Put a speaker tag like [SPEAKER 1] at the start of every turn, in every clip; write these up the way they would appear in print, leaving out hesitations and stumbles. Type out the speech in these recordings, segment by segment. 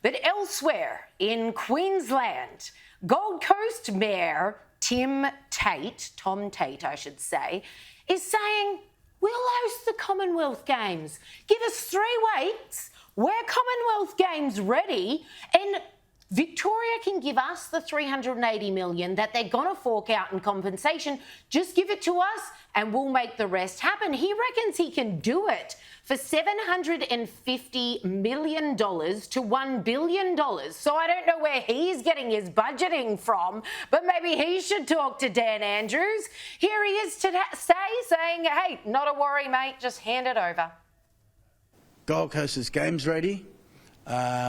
[SPEAKER 1] But elsewhere in Queensland, Gold Coast Mayor Tom Tate, I should say, is saying, we'll host the Commonwealth Games. Give us 3 weeks. We're Commonwealth Games ready. And Victoria can give us the $380 million that they're going to fork out in compensation. Just give it to us and we'll make the rest happen. He reckons he can do it for $750 million to $1 billion. So I don't know where he's getting his budgeting from, but maybe he should talk to Dan Andrews. Here he is today saying, hey, not a worry, mate, just hand it over.
[SPEAKER 2] Gold Coast is games ready.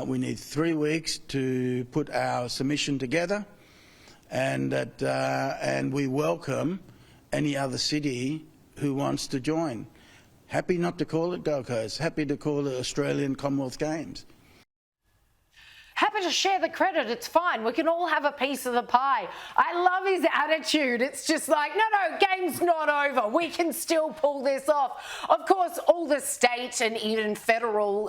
[SPEAKER 2] We need 3 weeks to put our submission together, and we welcome any other city who wants to join. Happy not to call it Gold Coast, happy to call it Australian Commonwealth Games.
[SPEAKER 1] Happy to share the credit, it's fine. We can all have a piece of the pie. I love his attitude. It's just like, no, game's not over. We can still pull this off. Of course, all the state and even federal,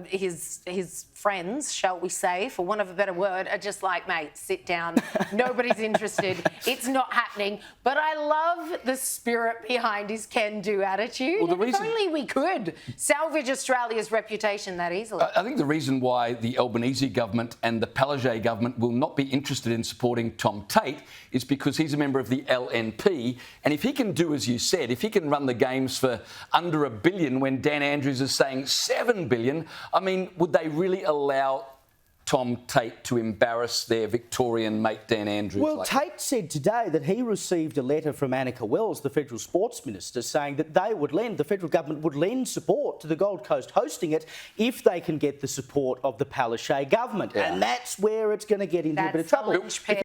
[SPEAKER 1] his friends, shall we say, for want of a better word, are just like, mate, sit down. Nobody's interested. It's not happening. But I love the spirit behind his can-do attitude. Well, if only we could salvage Australia's reputation that easily.
[SPEAKER 3] I think the reason why the Albanese government and the Palaszczuk government will not be interested in supporting Tom Tate is because he's a member of the LNP, and if he can do as you said, if he can run the games for under $1 billion when Dan Andrews is saying $7 billion, I mean, would they really allow Tom Tate to embarrass their Victorian mate Dan Andrews?
[SPEAKER 4] Well, Tate said today that he received a letter from Annika Wells, the Federal Sports Minister, saying that the federal government would lend support to the Gold Coast hosting it if they can get the support of the Palaszczuk government. Yeah. And that's where it's going to get into a bit of trouble.